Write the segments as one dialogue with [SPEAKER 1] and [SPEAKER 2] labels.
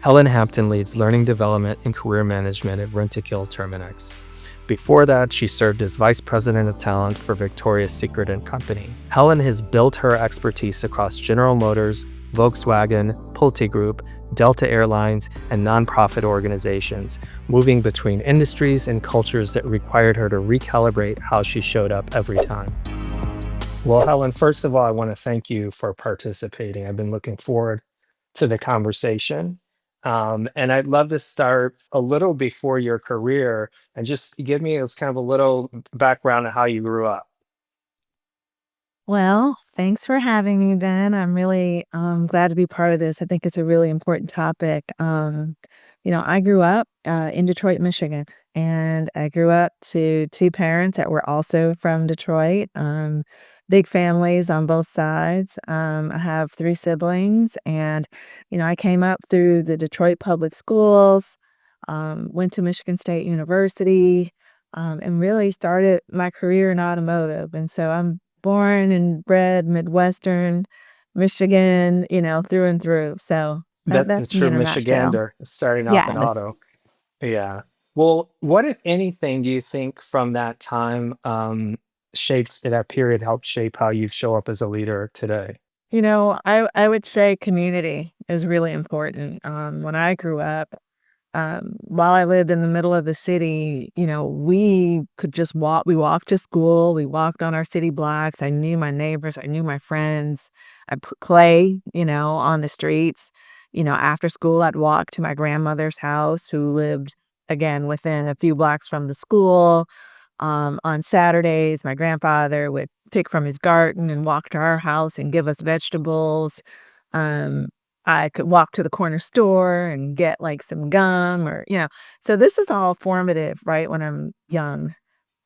[SPEAKER 1] Helen Hampton leads learning development and career management at Rent-A-Kill Terminix. Before that, she served as Vice President of Talent for Victoria's Secret & Company. Helen has built her expertise across General Motors, Volkswagen, Pulte Group, Delta Airlines, and nonprofit organizations, moving between industries and cultures that required her to recalibrate how she showed up every time. Well, Helen, first of all, I want to thank you for participating. I've been looking forward to the conversation. And I'd love to start a little before your career and just give me as kind of a little background on how you grew up.
[SPEAKER 2] Well, thanks for having me, Ben. I'm really glad to be part of this. I think it's a really important topic. I grew up in Detroit, Michigan, and I grew up to two parents that were also from Detroit. Big families on both sides. I have three siblings, and I came up through the Detroit public schools, went to Michigan State University, and really started my career in automotive. And so I'm born and bred Midwestern Michigan, through and through. So
[SPEAKER 1] That's a
[SPEAKER 2] that's me
[SPEAKER 1] true
[SPEAKER 2] in a nutshell.
[SPEAKER 1] Michigander starting off in
[SPEAKER 2] Yes.
[SPEAKER 1] auto. Yeah. Well, what, if anything, do you think from that time shaped that period helped shape how you show up as a leader today?
[SPEAKER 2] I would say community is really important. When I grew up, while I lived in the middle of the city, we could just walk. We walked to school. We walked on our city blocks. I knew my neighbors. I knew my friends. I play, on the streets. After school, I'd walk to my grandmother's house, who lived again within a few blocks from the school. On Saturdays, my grandfather would pick from his garden and walk to our house and give us vegetables. Um, I could walk to the corner store and get like some gum or. So this is all formative, right, when I'm young.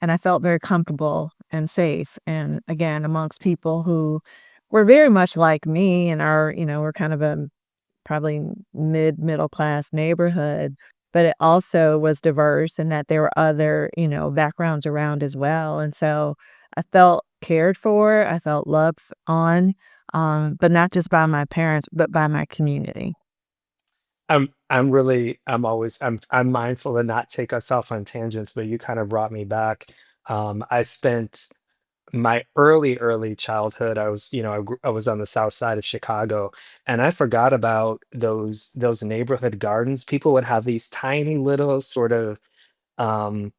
[SPEAKER 2] And I felt very comfortable and safe. And again, amongst people who were very much like me and we're kind of a probably middle class neighborhood, but it also was diverse in that there were other, backgrounds around as well. And so I felt cared for, I felt loved on, but not just by my parents, but by my community.
[SPEAKER 1] I'm mindful to not take us off on tangents, but you kind of brought me back. I spent my early childhood. I was on the south side of Chicago, and I forgot about those neighborhood gardens. People would have these tiny little sort of um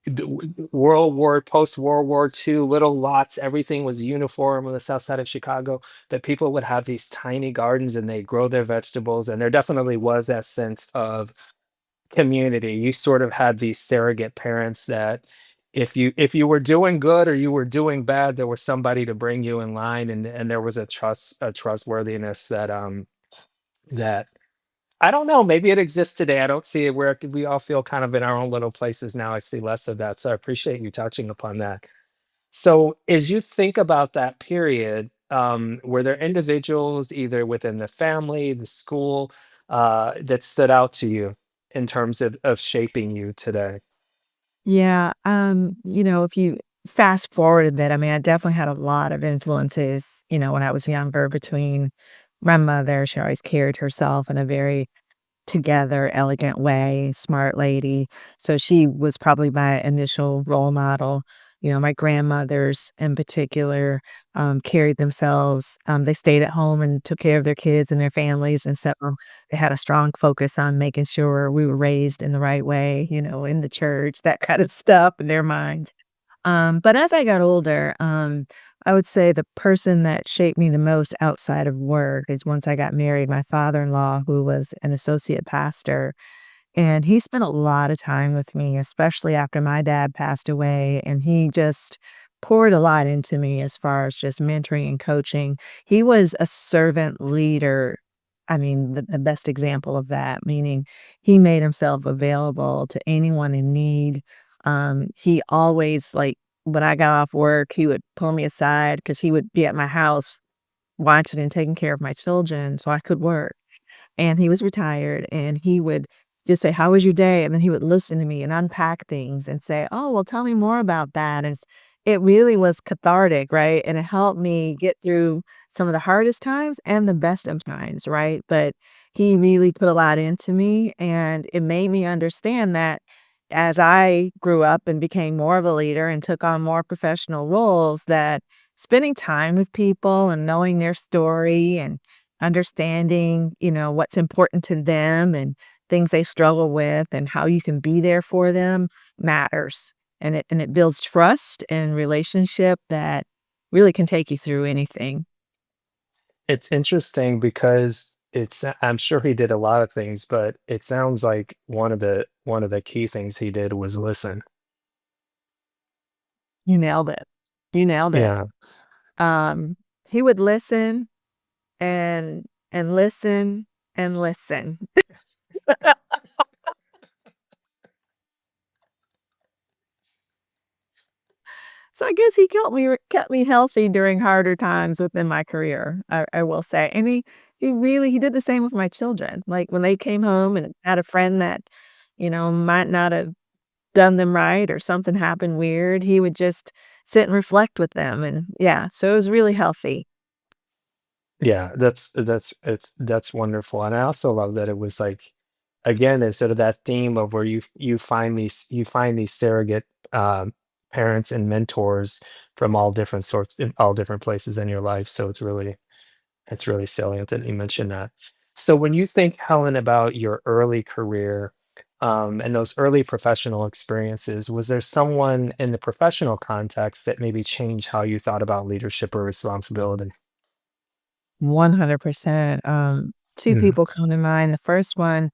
[SPEAKER 1] post World War II little lots. Everything was uniform on the south side of Chicago. That people would have these tiny gardens and they grow their vegetables. And there definitely was that sense of community. You sort of had these surrogate parents that if you were doing good or you were doing bad, there was somebody to bring you in line, and there was a trustworthiness that I don't know, maybe it exists today. I don't see it where we all feel kind of in our own little places now. I see less of that. So I appreciate you touching upon that. So as you think about that period, were there individuals either within the family, the school, that stood out to you in terms of shaping you today?
[SPEAKER 2] Yeah, if you fast forward a bit, I mean, I definitely had a lot of influences, when I was younger between my mother. She always carried herself in a very together, elegant way, smart lady. So she was probably my initial role model. My grandmothers in particular carried themselves. They stayed at home and took care of their kids and their families. And so they had a strong focus on making sure we were raised in the right way, in the church, that kind of stuff in their minds. But as I got older, I would say the person that shaped me the most outside of work is once I got married, my father-in-law, who was an associate pastor, and he spent a lot of time with me, especially after my dad passed away, and he just poured a lot into me as far as just mentoring and coaching. He was a servant leader. I mean, the best example of that, meaning he made himself available to anyone in need. He always, like, when I got off work, he would pull me aside because he would be at my house watching and taking care of my children so I could work. And he was retired, and he would just say, "How was your day?" And then he would listen to me and unpack things and say, "Oh, well, tell me more about that." And it really was cathartic, right? And it helped me get through some of the hardest times and the best of times, right? But he really put a lot into me, and it made me understand that as I grew up and became more of a leader and took on more professional roles, that spending time with people and knowing their story and understanding, what's important to them and things they struggle with and how you can be there for them matters. And it builds trust and relationship that really can take you through anything.
[SPEAKER 1] It's interesting because I'm sure he did a lot of things, but it sounds like one of the key things he did was listen.
[SPEAKER 2] You nailed it. You nailed it.
[SPEAKER 1] Yeah.
[SPEAKER 2] Um, he would listen and listen and listen. So I guess he kept me healthy during harder times within my career, I will say, and he did the same with my children, like, when they came home and had a friend that, might not have done them right or something happened weird, he would just sit and reflect with them, and yeah, so it was really healthy.
[SPEAKER 1] Yeah, that's wonderful, and I also love that it was like, again, it's sort of that theme of where you find these surrogate parents and mentors from all different sorts in all different places in your life. So it's really salient that you mentioned that. So when you think, Helen, about your early career and those early professional experiences, was there someone in the professional context that maybe changed how you thought about leadership or responsibility?
[SPEAKER 2] 100%, 2
[SPEAKER 1] Mhm.
[SPEAKER 2] people come to mind. The first one,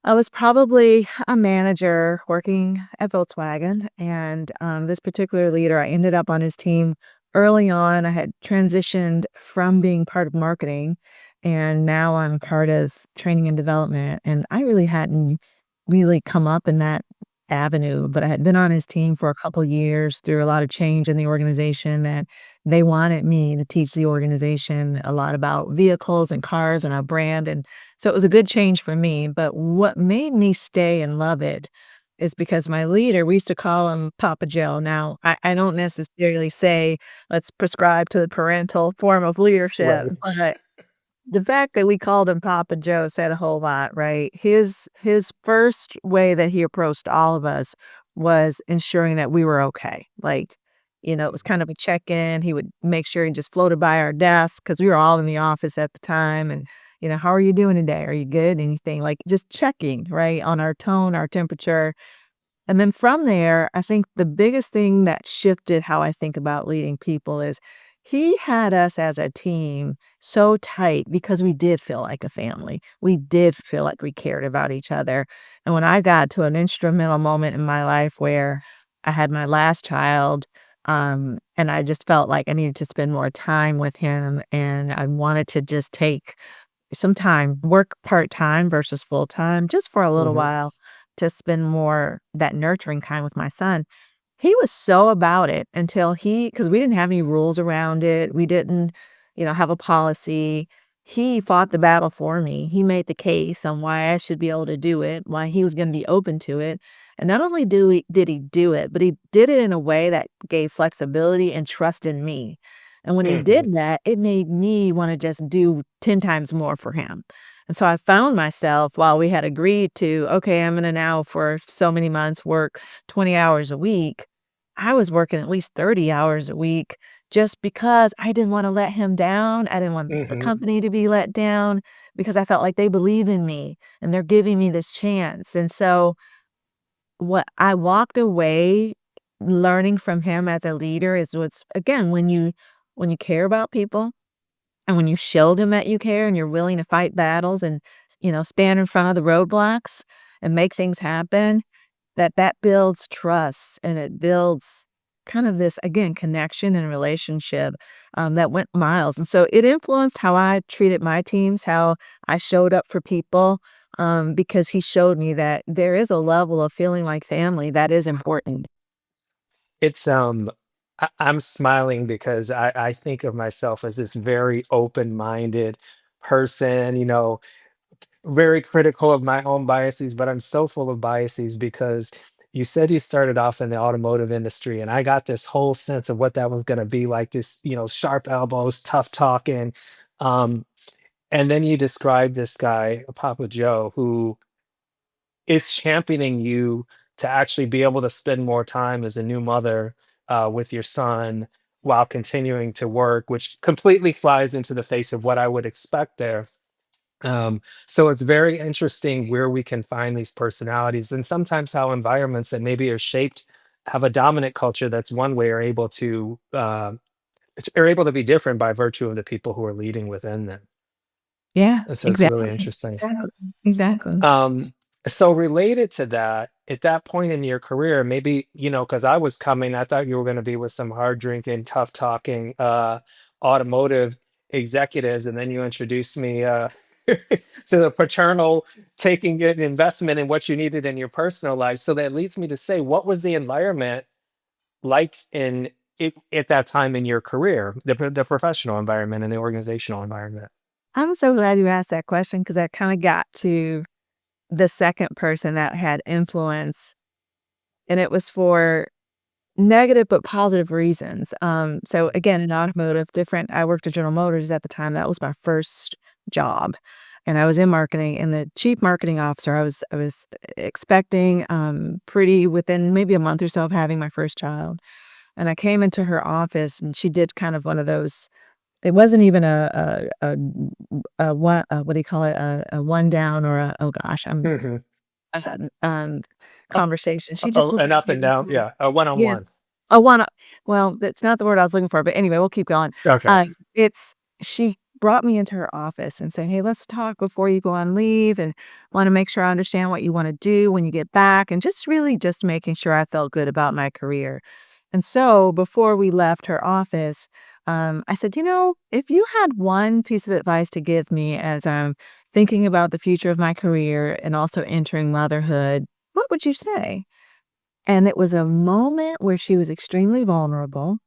[SPEAKER 2] I was probably a manager working at Volkswagen, and, this particular leader, I ended up on his team early on. I had transitioned from being part of marketing, and now I'm part of training and development, and I really hadn't really come up in that avenue, but I had been on his team for a couple years through a lot of change in the organization that they wanted me to teach the organization a lot about vehicles and cars and our brand, and so it was a good change for me, but what made me stay and love it is because my leader, we used to call him Papa Joe. Now, I don't necessarily say, "Let's prescribe to the parental form of leadership,"
[SPEAKER 1] Right.
[SPEAKER 2] but the fact that we called him Papa Joe said a whole lot, right? His first way that he approached all of us was ensuring that we were okay. Like, it was kind of a check-in. He would make sure he just floated by our desk because we were all in the office at the time and, "How are you doing today? Are you good?" Anything, like, just checking, right, on our tone, our temperature, and then from there, I think the biggest thing that shifted how I think about leading people is he had us as a team so tight because we did feel like a family. We did feel like we cared about each other. And when I got to an instrumental moment in my life where I had my last child, and I just felt like I needed to spend more time with him and I wanted to just take some time, work part-time versus full-time just for a little
[SPEAKER 1] Hmm.
[SPEAKER 2] while to spend more that nurturing time with my son. He was so about it until because we didn't have any rules around it. We didn't, have a policy. He fought the battle for me. He made the case on why I should be able to do it, why he was gonna be open to it. And not only did he do it, but he did it in a way that gave flexibility and trust in me. And when he
[SPEAKER 1] Hmm.
[SPEAKER 2] did that, it made me wanna just do 10 times more for him. And so I found myself while we had agreed to, "Okay, I'm gonna now for so many months work 20 hours a week," I was working at least 30 hours a week just because I didn't wanna let him down. I didn't want the
[SPEAKER 1] Hmm.
[SPEAKER 2] company to be let down because I felt like they believe in me and they're giving me this chance. And so what I walked away learning from him as a leader is what's again, when you care about people and when you show them that you care and you're willing to fight battles and, stand in front of the roadblocks and make things happen, that builds trust and it builds kind of this, again, connection and relationship, that went miles, and so it influenced how I treated my teams, how I showed up for people, because he showed me that there is a level of feeling like family that is important.
[SPEAKER 1] It's I'm smiling because I think of myself as this very open-minded person, very critical of my own biases, but I'm so full of biases because you said you started off in the automotive industry, and I got this whole sense of what that was going to be like, this, sharp elbows, tough talking. Um, And then you describe this guy, Papa Joe, who is championing you to actually be able to spend more time as a new mother with your son while continuing to work, which completely flies into the face of what I would expect there. So it's very interesting where we can find these personalities, and sometimes how environments that maybe are shaped have a dominant culture that's one way are able to be different by virtue of the people who are leading within them.
[SPEAKER 2] Yeah,
[SPEAKER 1] So it's really
[SPEAKER 2] exactly.
[SPEAKER 1] interesting.
[SPEAKER 2] Exactly. Exactly.
[SPEAKER 1] Um, so related to that, at that point in your career, maybe, because I was coming, I thought you were going to be with some hard drinking, tough talking, automotive executives, and then you introduced me to the paternal taking an investment in what you needed in your personal life. So that leads me to say, what was the environment like at that time in your career, the professional environment and the organizational environment?
[SPEAKER 2] I'm so glad you asked that question because that kinda got to the second person that had influence, and it was for negative but positive reasons. So again, in automotive, different I worked at General Motors at the time, that was my first job, and I was in marketing, and the chief marketing officer, I was expecting, pretty within maybe a month or so of having my first child, and I came into her office, and she did kind of one of those it wasn't even a one what do you call it? A one down or a oh gosh,
[SPEAKER 1] Hmm.
[SPEAKER 2] uh, um, conversation. She just
[SPEAKER 1] Oh,
[SPEAKER 2] was
[SPEAKER 1] an
[SPEAKER 2] like,
[SPEAKER 1] up
[SPEAKER 2] "Here,
[SPEAKER 1] and
[SPEAKER 2] this
[SPEAKER 1] down,
[SPEAKER 2] is"
[SPEAKER 1] yeah, a one on
[SPEAKER 2] Yeah.
[SPEAKER 1] one.
[SPEAKER 2] A one well, that's not the word I was looking for, but anyway, we'll keep going.
[SPEAKER 1] Okay.
[SPEAKER 2] It's she brought me into her office and said, "Hey, let's talk before you go on leave and wanna make sure I understand what you wanna do when you get back," and just really just making sure I felt good about my career. And so before we left her office, I said, if you had one piece of advice to give me as I'm thinking about the future of my career and also entering motherhood, what would you say?" And it was a moment where she was extremely vulnerable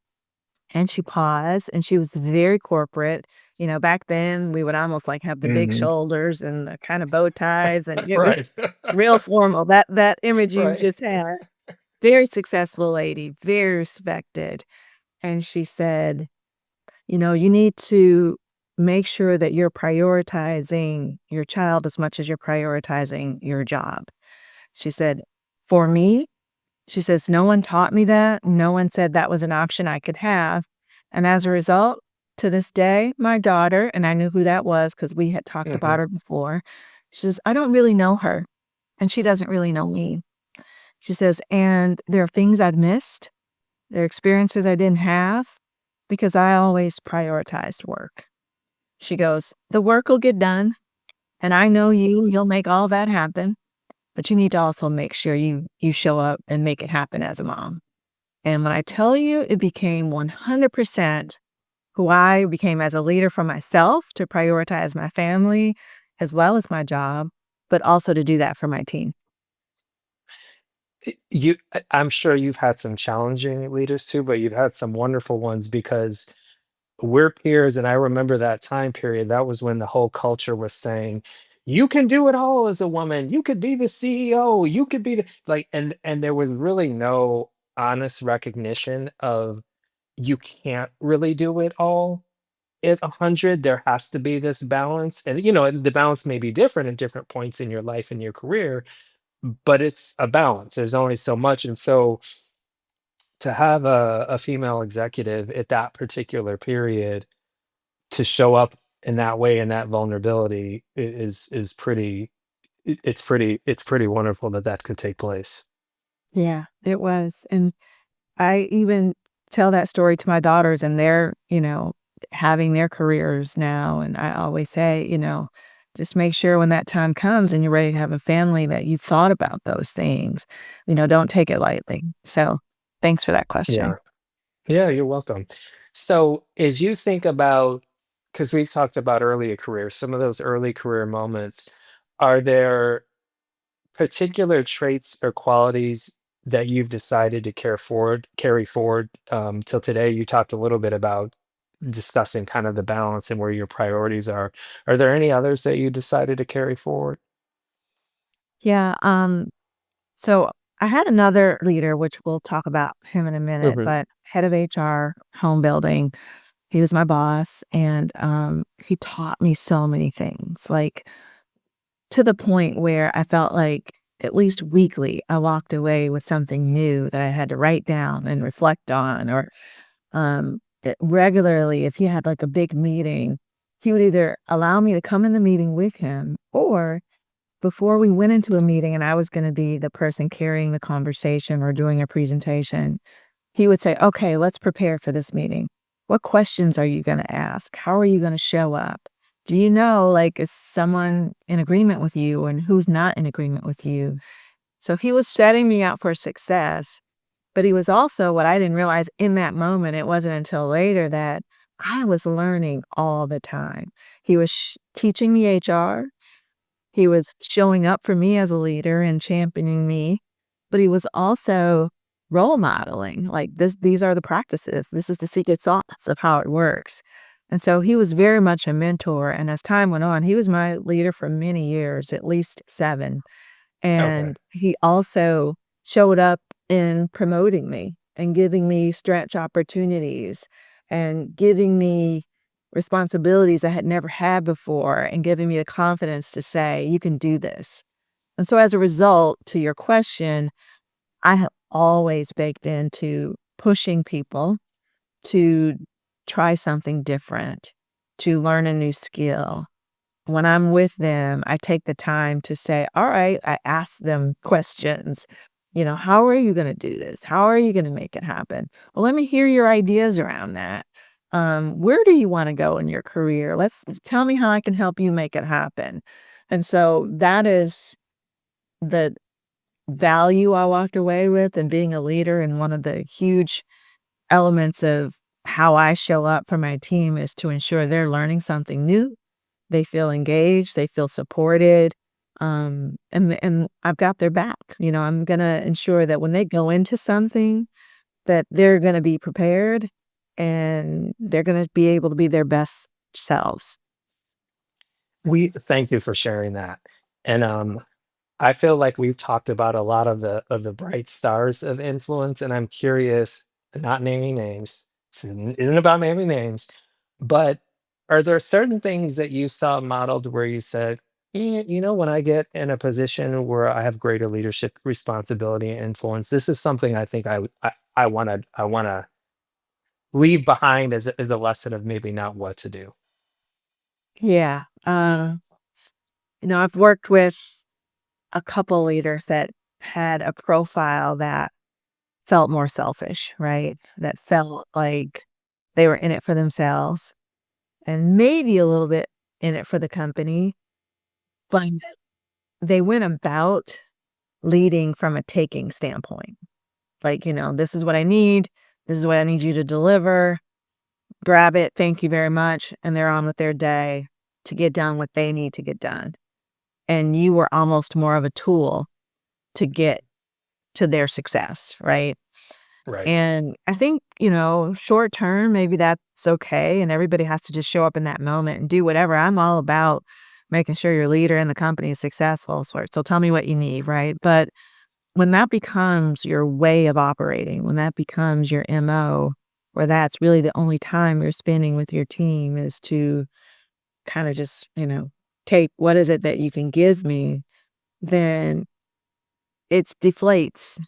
[SPEAKER 2] and she paused and she was very corporate. Back then we would almost like have the big
[SPEAKER 1] Mhm.
[SPEAKER 2] shoulders and the kind of bow ties and it was
[SPEAKER 1] Right.
[SPEAKER 2] real formal. That image you
[SPEAKER 1] Right.
[SPEAKER 2] just had. Very successful lady, very respected. And she said, you need to make sure that you're prioritizing your child as much as you're prioritizing your job. She said, "For me," she says, "no one taught me that. No one said that was an option I could have. And as a result, to this day, my daughter," and I knew who that was because we had talked about
[SPEAKER 1] Mhm.
[SPEAKER 2] her before. She says, "I don't really know her, and she doesn't really know me." She says, "And there are things I've missed. There are experiences I didn't have because I always prioritized work." She goes, "The work will get done, and I know you'll make all that happen, but you need to also make sure you show up and make it happen as a mom." And when I tell you it became 100% who I became as a leader for myself to prioritize my family as well as my job, but also to do that for my team.
[SPEAKER 1] I'm sure you've had some challenging leaders too, but you've had some wonderful ones because we're peers, and I remember that time period. That was when the whole culture was saying, "You can do it all as a woman. You could be the CEO. You could be the," like, and there was really no honest recognition of you can't really do it all at 100. There has to be this balance, and and the balance may be different at different points in your life and your career, but it's a balance. There's only so much. And so to have a female executive at that particular period to show up in that way, in that vulnerability, is pretty it's pretty wonderful that that could take place.
[SPEAKER 2] Yeah, it was. And I even tell that story to my daughters and they're, having their careers now. And I always say, just make sure when that time comes and you're ready to have a family that you've thought about those things. Don't take it lightly. So thanks for that question.
[SPEAKER 1] Yeah. Yeah, you're welcome. So as you think about, because we've talked about earlier careers, some of those early career moments, are there particular traits or qualities that you've decided to carry forward till today? You talked a little bit about discussing kind of the balance and where your priorities are. Are there any others that you decided to carry forward?
[SPEAKER 2] Yeah. So I had another leader, which we'll talk about him in a minute,
[SPEAKER 1] Hmm.
[SPEAKER 2] but head of HR, home building. He was my boss, and, he taught me so many things, like, to the point where I felt like at least weekly, I walked away with something new that I had to write down and reflect on, or, regularly, if he had, like, a big meeting, he would either allow me to come in the meeting with him, or before we went into a meeting and I was gonna be the person carrying the conversation or doing a presentation, he would say, "Okay, let's prepare for this meeting. What questions are you gonna ask? How are you gonna show up? Do you know, like, is someone in agreement with you and who's not in agreement with you?" So he was setting me up for success, but he was also, what I didn't realize in that moment, it wasn't until later, that I was learning all the time. He was teaching me HR, he was showing up for me as a leader and championing me, but he was also role modeling, like, these are the practices, this is the secret sauce of how it works. And so he was very much a mentor, and as time went on, he was my leader for many years, at least 7.
[SPEAKER 1] Okay.
[SPEAKER 2] And he also showed up in promoting me and giving me stretch opportunities and giving me responsibilities I had never had before and giving me the confidence to say, "You can do this." And so as a result, to your question, I have always baked into pushing people to try something different, to learn a new skill. When I'm with them, I take the time to say, "All right," I ask them questions. "How are you gonna do this? How are you gonna make it happen? Well, let me hear your ideas around that. Where do you wanna go in your career? Let's tell me how I can help you make it happen." And so that is the value I walked away with, and being a leader, and one of the huge elements of how I show up for my team is to ensure they're learning something new, they feel engaged, they feel supported, and I've got their back. I'm gonna ensure that when they go into something, that they're gonna be prepared and they're gonna be able to be their best selves.
[SPEAKER 1] We thank you for sharing that. And I feel like we've talked about a lot of the bright stars of influence, and I'm curious, not naming names, isn't about naming names, but are there certain things that you saw modeled where you said, when I get in a position where I have greater leadership responsibility and influence, this is something I think I wanna leave behind as a lesson of maybe not what to do."
[SPEAKER 2] Yeah, I've worked with a couple leaders that had a profile that felt more selfish, right? That felt like they were in it for themselves and maybe a little bit in it for the company, but they went about leading from a taking standpoint. Like, "This is what I need. This is what I need you to deliver. Grab it. Thank you very much." And they're on with their day to get done what they need to get done. And you were almost more of a tool to get to their success, right?
[SPEAKER 1] Right.
[SPEAKER 2] And I think, short term, maybe that's okay. And everybody has to just show up in that moment and do whatever. I'm all about making sure your leader and the company is successful. So tell me what you need, right? But when that becomes your way of operating, when that becomes your MO, where that's really the only time you're spending with your team is to kind of just, take what is it that you can give me, then it deflates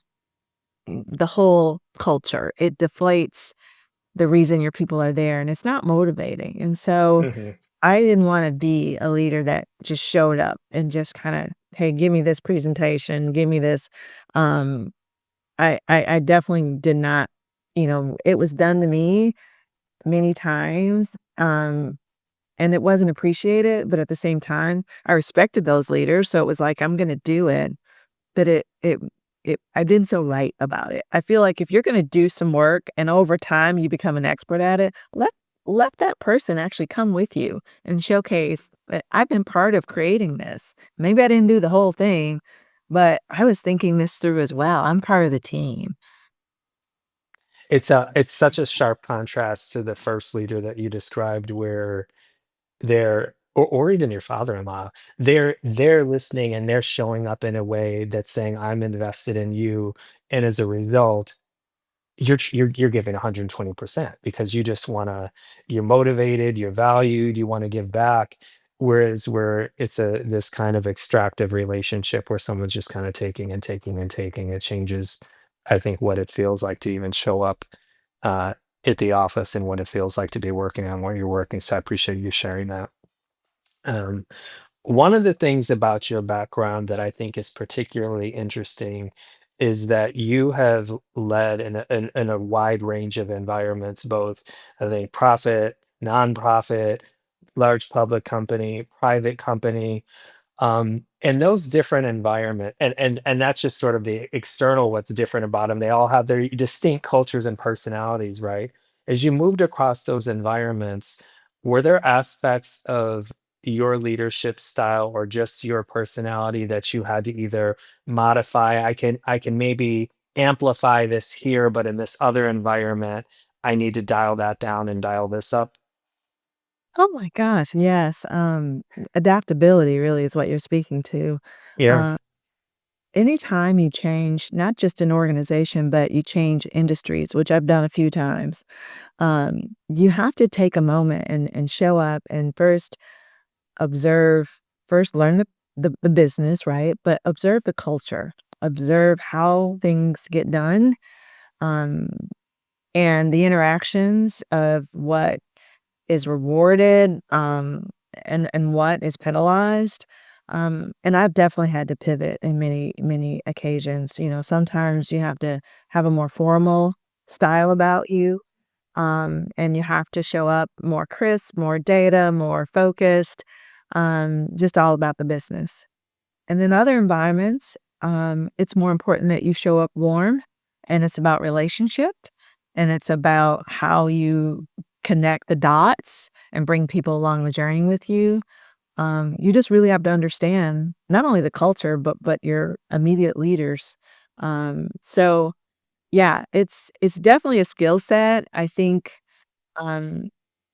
[SPEAKER 2] the whole culture. It deflates the reason your people are there, and it's not motivating. And so
[SPEAKER 1] Mhm.
[SPEAKER 2] I didn't want to be a leader that just showed up and just kind of, "Hey, give me this presentation, give me this." Um, I definitely did not, it was done to me many times, and it wasn't appreciated, but at the same time, I respected those leaders, so it was like, I'm gonna do it, but it I didn't feel right about it. I feel like if you're gonna do some work and over time you become an expert at it, let that person actually come with you and showcase that I've been part of creating this. Maybe I didn't do the whole thing, but I was thinking this through as well. I'm part of the team.
[SPEAKER 1] It's such a sharp contrast to the first leader that you described where or even your father-in-law, they're listening and they're showing up in a way that's saying, "I'm invested in you," and as a result, you're giving 120% because you just wanna you're motivated, you're valued, you wanna give back. Whereas where it's a this kind of extractive relationship where someone's just kinda taking and taking and taking, it changes, I think, what it feels like to even show up, uh, at the office and what it feels like to be working on what you're working, so I appreciate you sharing that. Um, one of the things about your background that I think is particularly interesting is that you have led in a wide range of environments, both I think profit, nonprofit, large public company, private company, and those different environment and that's just sort of the external what's different about them. They all have their distinct cultures and personalities, right? As you moved across those environments, were there aspects of your leadership style or just your personality that you had to either modify? I can maybe amplify this here, but in this other environment, I need to dial that down and dial this up.
[SPEAKER 2] Oh my gosh, yes, adaptability really is what you're speaking to.
[SPEAKER 1] Yeah,
[SPEAKER 2] Uh, Anytime you change, not just an organization, but you change industries, which I've done a few times, you have to take a moment and show up and first observe, first learn the business, right? But observe the culture, observe how things get done, um, and the interactions of what is rewarded, and what is penalized. And I've definitely had to pivot in many, many occasions. Sometimes you have to have a more formal style about you, and you have to show up more crisp, more data, more focused, just all about the business. And in other environments, it's more important that you show up warm, and it's about relationship, and it's about how you connect the dots and bring people along the journey with you. You just really have to understand not only the culture, but your immediate leaders. So yeah, it's definitely a skill set. I think um,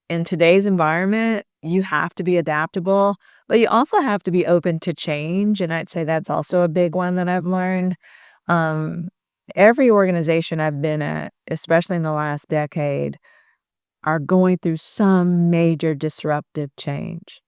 [SPEAKER 2] in today's environment, you have to be adaptable, but you also have to be open to change. And I'd say that's also a big one that I've learned. Um, every organization I've been at, especially in the last decade, are going through some major disruptive change.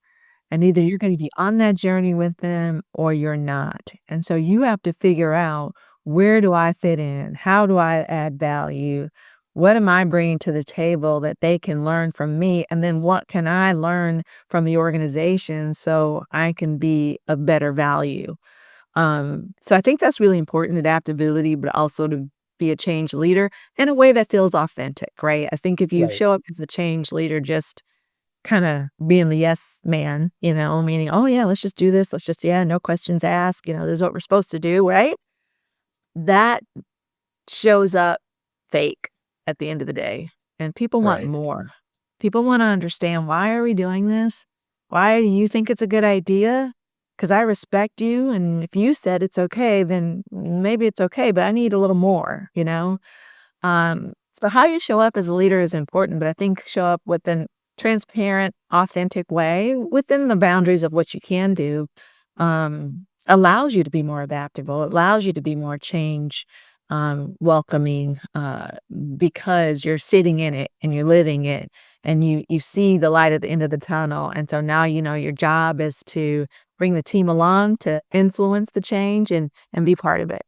[SPEAKER 2] And either you're gonna be on that journey with them or you're not. And so you have to figure out, where do I fit in? How do I add value? What am I bringing to the table that they can learn from me? And then what can I learn from the organization so I can be of better value? So I think that's really important, adaptability, but also to be a change leader in a way that feels authentic, right? I think if you
[SPEAKER 1] right,
[SPEAKER 2] show up as a change leader, just kinda being the yes man, meaning, "Oh, yeah, let's just do this. Let's just yeah, no questions asked, this is what we're supposed to do," right? That shows up fake at the end of the day, and people want
[SPEAKER 1] right.
[SPEAKER 2] more. People wanna understand, "Why are we doing this? Why do you think it's a good idea? Because I respect you, and if you said it's okay, then maybe it's okay, but I need a little more," you know? So how you show up as a leader is important, but I think show up with an transparent, authentic way within the boundaries of what you can do, allows you to be more adaptable, allows you to be more change, welcoming, because you're sitting in it and you're living it and you see the light at the end of the tunnel. And so now you know your job is to bring the team along to influence the change and be part of it.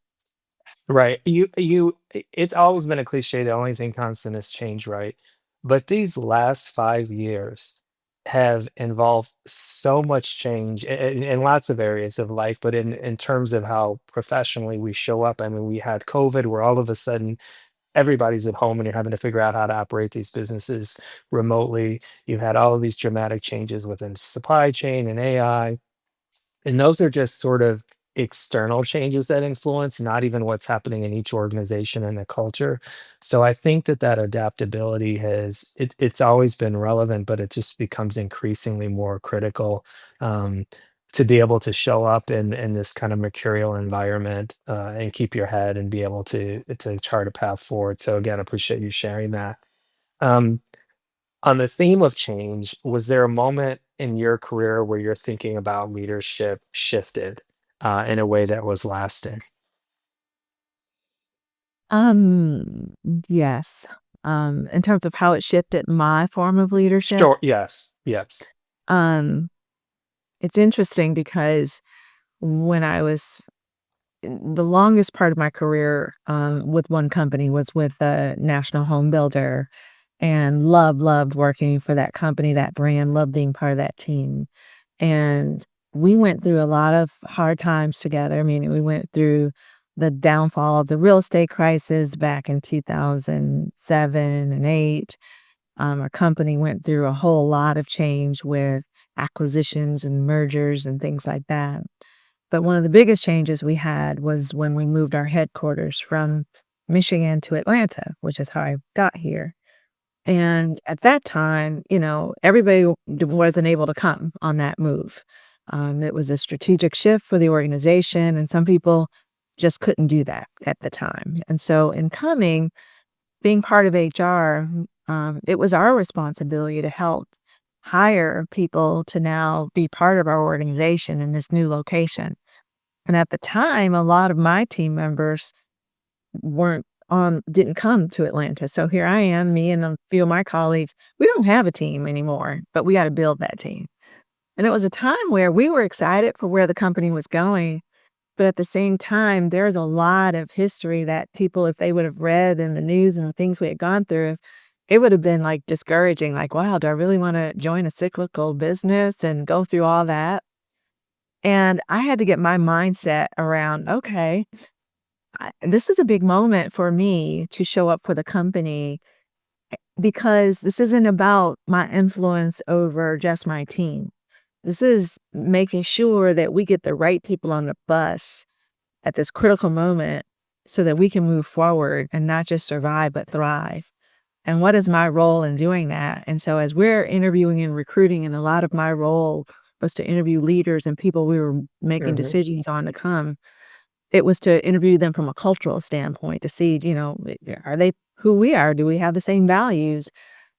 [SPEAKER 1] Right. It's always been a cliche, the only thing constant is change, right? But these last 5 years have involved so much change in lots of areas of life, but in terms of how professionally we show up. I mean, we had COVID where all of a sudden everybody's at home and you're having to figure out how to operate these businesses remotely. You've had all of these dramatic changes within supply chain and AI. And those are just sort of external changes that influence, not even what's happening in each organization and the culture. So I think that that adaptability it's always been relevant, but it just becomes increasingly more critical, um, to be able to show up in this kind of mercurial environment, and keep your head and be able to chart a path forward. So again, appreciate you sharing that. Um, on the theme of change, was there a moment in your career where your thinking about leadership shifted, in a way that was lasting?
[SPEAKER 2] Um, yes. In terms of how it shifted my form of leadership,
[SPEAKER 1] Sure. Yes. Yes.
[SPEAKER 2] um, it's interesting because when I was the longest part of my career, with one company was with a national home builder and loved working for that company, that brand, loved being part of that team. And we went through a lot of hard times together. I mean, we went through the downfall of the real estate crisis back in 2007 and 8. Our company went through a whole lot of change with acquisitions and mergers and things like that. But one of the biggest changes we had was when we moved our headquarters from Michigan to Atlanta, which is how I got here. And at that time, everybody wasn't able to come on that move. It was a strategic shift for the organization, and some people just couldn't do that at the time. And so, in coming, being part of HR, it was our responsibility to help hire people to now be part of our organization in this new location. And at the time, a lot of my team members didn't come to Atlanta. So here I am, me and a few of my colleagues, we don't have a team anymore, but we got to build that team. And it was a time where we were excited for where the company was going. But at the same time, there's a lot of history that people, if they would have read in the news and the things we had gone through, it would have been like discouraging, like, wow, do I really want to join a cyclical business and go through all that? And I had to get my mindset around, okay, this is a big moment for me to show up for the company because this isn't about my influence over just my team. This is making sure that we get the right people on the bus at this critical moment so that we can move forward and not just survive, but thrive. And what is my role in doing that? And so, as we're interviewing and recruiting, and a lot of my role was to interview leaders and people we were making
[SPEAKER 1] Hmm.
[SPEAKER 2] decisions on to come, it was to interview them from a cultural standpoint to see, are they who we are? Do we have the same values?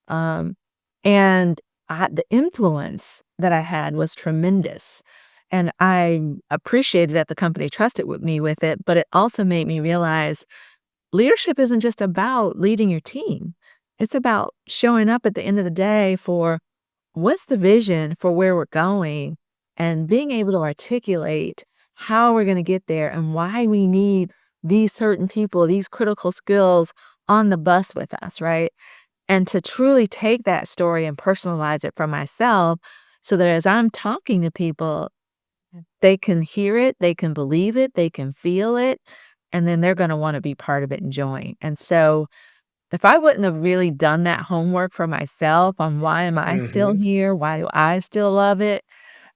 [SPEAKER 2] Um, and the influence that I had was tremendous. And I appreciated that the company trusted with me with it, but it also made me realize leadership isn't just about leading your team. It's about showing up at the end of the day for what's the vision for where we're going and being able to articulate how we're going to get there and why we need these certain people, these critical skills on the bus with us, right? And to truly take that story and personalize it for myself so that as I'm talking to people, they can hear it, they can believe it, they can feel it, and then they're going to want to be part of it and join. And so if I wouldn't have really done that homework for myself on why am I still
[SPEAKER 1] Hmm.
[SPEAKER 2] here? Why do I still love it?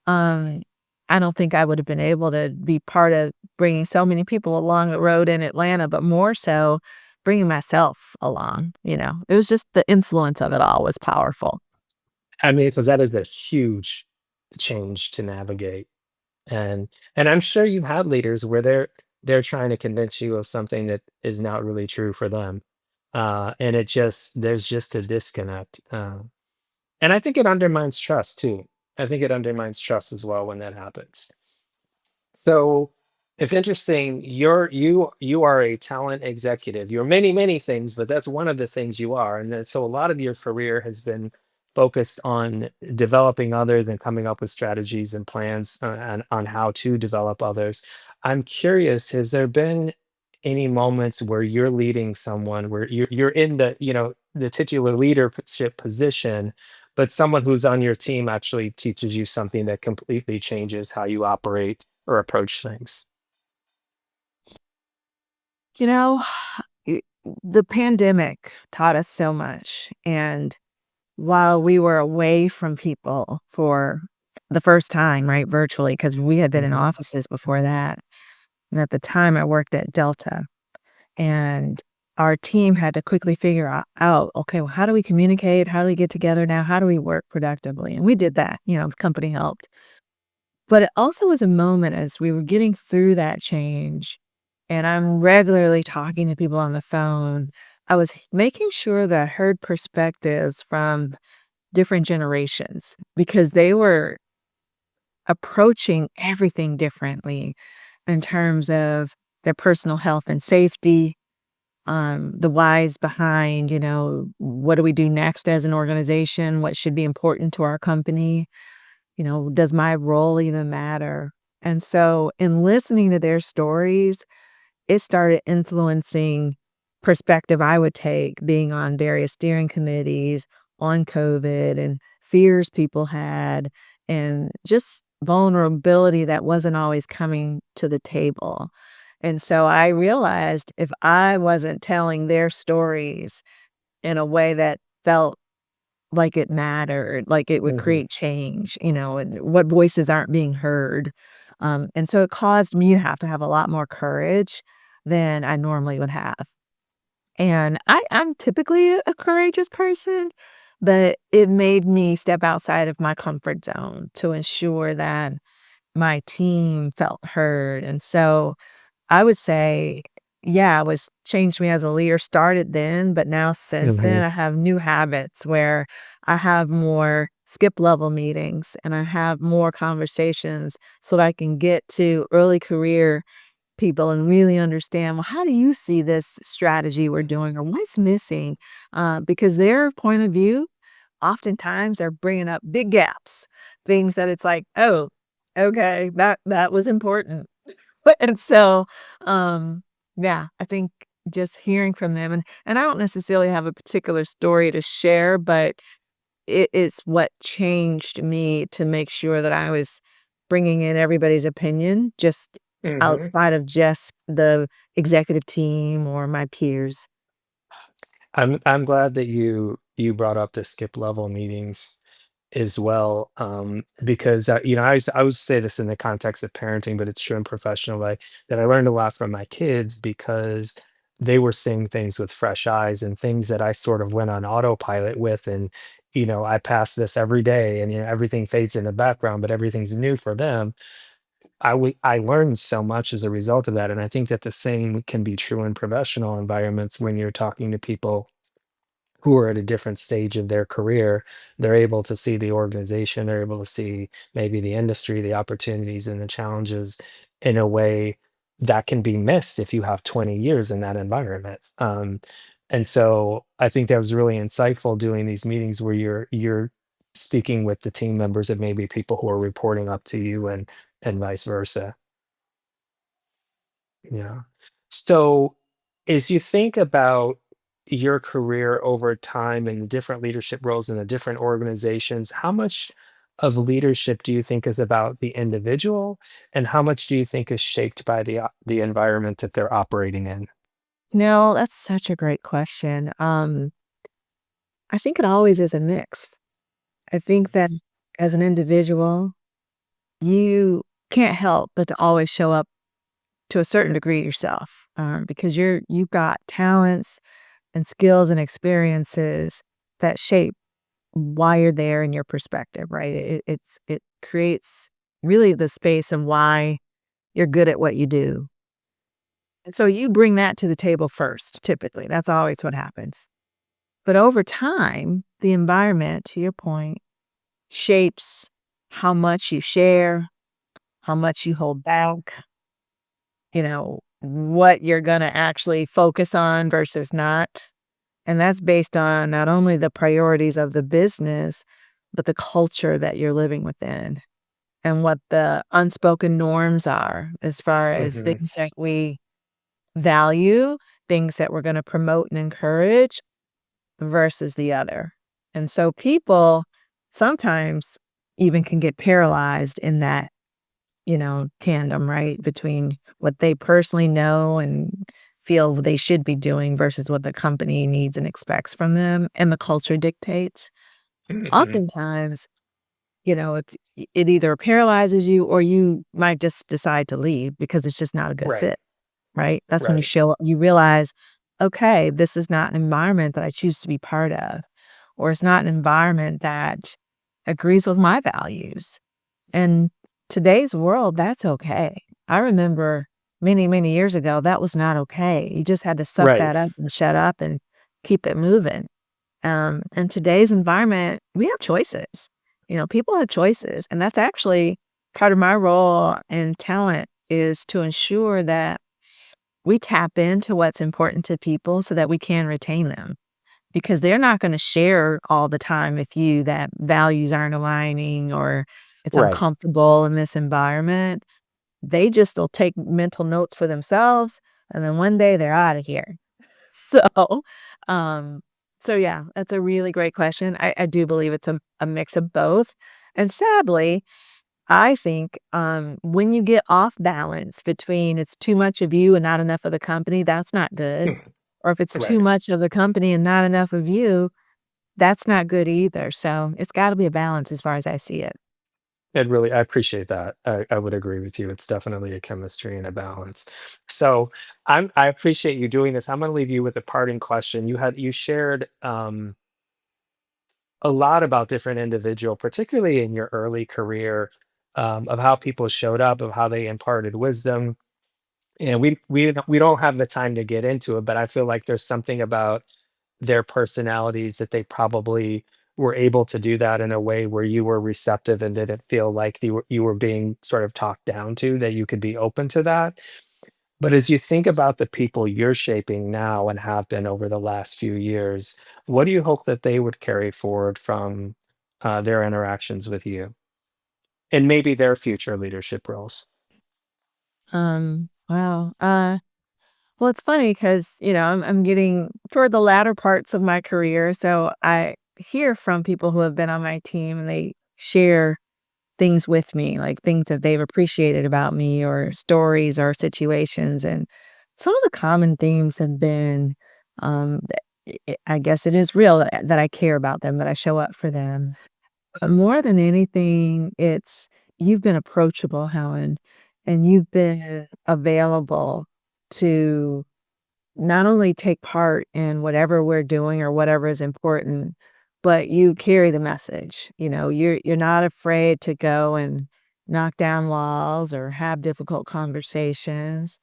[SPEAKER 2] Um, I don't think I would have been able to be part of bringing so many people along the road in Atlanta, but more so bringing myself along, It was just the influence of it all was powerful.
[SPEAKER 1] I mean, because that is a huge change to navigate. And I'm sure you had leaders where they're trying to convince you of something that is not really true for them. And there's just a disconnect. And I think it undermines trust too. I think it undermines trust as well when that happens. So it's interesting. You are a talent executive. You're many things, but that's one of the things you are. And then, so a lot of your career has been focused on developing others and coming up with strategies and plans on how to develop others. I'm curious, has there been any moments where you're leading someone where you're in the titular leadership position, but someone who's on your team actually teaches you something that completely changes how you operate or approach things?
[SPEAKER 2] You know, it the pandemic taught us so much, and while we were away from people for the first time, right, virtually, because we had been in
[SPEAKER 1] Mhm.
[SPEAKER 2] offices before that, and at the time, I worked at Delta, and our team had to quickly figure out, "Okay, well, how do we communicate? How do we get together now? How do we work productively?" And we did that, the company helped. But it also was a moment as we were getting through that change, and I'm regularly talking to people on the phone. I was making sure that I heard perspectives from different generations because they were approaching everything differently in terms of their personal health and safety, the whys behind, what do we do next as an organization? What should be important to our company? Does my role even matter? And so in listening to their stories, it started influencing perspective I would take being on various steering committees on COVID and fears people had and just vulnerability that wasn't always coming to the table. And so I realized if I wasn't telling their stories in a way that felt like it mattered, like it would
[SPEAKER 1] Hmm.
[SPEAKER 2] create change, and what voices aren't being heard. And so it caused me to have a lot more courage than I normally would have. And I'm typically a courageous person, but it made me step outside of my comfort zone to ensure that my team felt heard. And so I would say, yeah, it was changed me as a leader, started then, but now since
[SPEAKER 1] Hmm.
[SPEAKER 2] then, I have new habits where I have more skip level meetings and I have more conversations so that I can get to early career people and really understand, well, how do you see this strategy we're doing or what's missing? Because their point of view oftentimes are bringing up big gaps, things that it's like, oh, okay, that was important. And so, yeah, I think just hearing from them and I don't necessarily have a particular story to share, but it's what changed me to make sure that I was bringing in everybody's opinion, just
[SPEAKER 1] Hmm.
[SPEAKER 2] outside of just the executive team or my peers.
[SPEAKER 1] I'm glad that you brought up the skip level meetings as well, because I would say this in the context of parenting, but it's true in professional life that I learned a lot from my kids because they were seeing things with fresh eyes and things that I sort of went on autopilot with, and I pass this every day, and everything fades in the background, but everything's new for them. I learned so much as a result of that, and I think that the same can be true in professional environments when you're talking to people who are at a different stage of their career. They're able to see the organization, they're able to see maybe the industry, the opportunities and the challenges in a way that can be missed if you have 20 years in that environment. And so I think that was really insightful doing these meetings where you're speaking with the team members of maybe people who are reporting up to you and vice versa. Yeah. So, as you think about your career over time and the different leadership roles in the different organizations, how much of leadership do you think is about the individual, and how much do you think is shaped by the environment that they're operating in?
[SPEAKER 2] No, that's such a great question. I think it always is a mix. I think that as an individual, you can't help but to always show up to a certain degree yourself, because you've got talents and skills and experiences that shape why you're there in your perspective, right? It creates really the space and why you're good at what you do. And so you bring that to the table first, typically. That's always what happens. But over time, the environment, to your point, shapes how much you share, how much you hold back, what you're going to actually focus on versus not. And that's based on not only the priorities of the business, but the culture that you're living within and what the unspoken norms are as far as
[SPEAKER 1] Hmm.
[SPEAKER 2] things that we value, things that we're going to promote and encourage versus the other. And so people sometimes even can get paralyzed in that, tandem, right? Between what they personally know and feel they should be doing versus what the company needs and expects from them and the culture dictates.
[SPEAKER 1] Hmm.
[SPEAKER 2] Oftentimes, if it either paralyzes you or you might just decide to leave because it's just not a good
[SPEAKER 1] Right,
[SPEAKER 2] fit, right? That's when
[SPEAKER 1] right.
[SPEAKER 2] you realize, okay, this is not an environment that I choose to be part of, or it's not an environment that agrees with my values. And today's world, that's okay. I remember many, many years ago, that was not okay. You just had to suck
[SPEAKER 1] Right.
[SPEAKER 2] that up and shut up and keep it moving. In today's environment, we have choices. People have choices. And that's actually part of my role in talent is to ensure that we tap into what's important to people so that we can retain them because they're not going to share all the time with you that values aren't aligning or it's
[SPEAKER 1] Right.
[SPEAKER 2] uncomfortable in this environment. They just will take mental notes for themselves, and then one day they're out of here. So, um, so yeah, that's a really great question. I do believe it's a mix of both. And sadly, I think when you get off balance between it's too much of you and not enough of the company, that's not good. Or if it's too
[SPEAKER 1] Right.
[SPEAKER 2] much of the company and not enough of you, that's not good either. So it's got to be a balance as far as I see it.
[SPEAKER 1] It really, I appreciate that. I would agree with you. It's definitely a chemistry and a balance. So I appreciate you doing this. I'm going to leave you with a parting question. You shared a lot about different individual, particularly in your early career, of how people showed up, of how they imparted wisdom. And we don't have the time to get into it, but I feel like there's something about their personalities that they probably were able to do that in a way where you were receptive and didn't feel like you were being sort of talked down to, that you could be open to that. But as you think about the people you're shaping now and have been over the last few years, what do you hope that they would carry forward from their interactions with you and maybe their future leadership roles?
[SPEAKER 2] Wow. Well, it's funny because I'm getting toward the latter parts of my career, so I hear from people who have been on my team, and they share things with me, like things that they've appreciated about me or stories or situations, and some of the common themes have been, I guess it is real that I care about them, that I show up for them. But more than anything, it's you've been approachable, Helen, and you've been available to not only take part in whatever we're doing or whatever is important, but you carry the message. You're not afraid to go and knock down walls or have difficult conversations.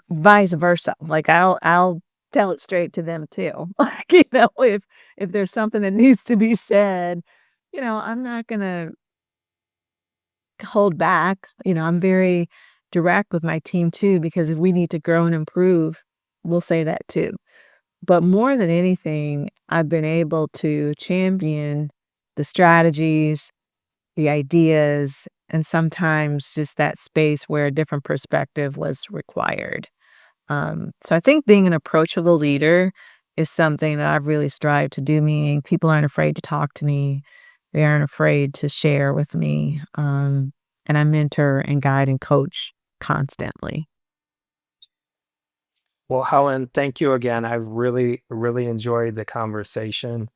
[SPEAKER 2] Vice versa. Like I'll tell it straight to them too. Like, if there's something that needs to be said, I'm not gonna hold back. I'm very direct with my team too, because if we need to grow and improve, we'll say that too. But more than anything, I've been able to champion the strategies, the ideas, and sometimes just that space where a different perspective was required. So I think being an approachable leader is something that I've really strived to do, meaning people aren't afraid to talk to me. They aren't afraid to share with me. And I mentor and guide and coach constantly.
[SPEAKER 1] Well, Helen, thank you again. I've really, really enjoyed the conversation.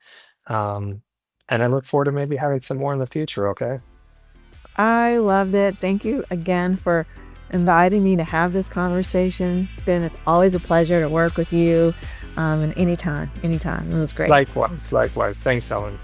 [SPEAKER 1] Um, and I look forward to maybe having some more in the future. Okay.
[SPEAKER 2] I loved it. Thank you again for inviting me to have this conversation. Ben, it's always a pleasure to work with you. And anytime, anytime. It was great.
[SPEAKER 1] Likewise. Likewise. Thanks, Helen.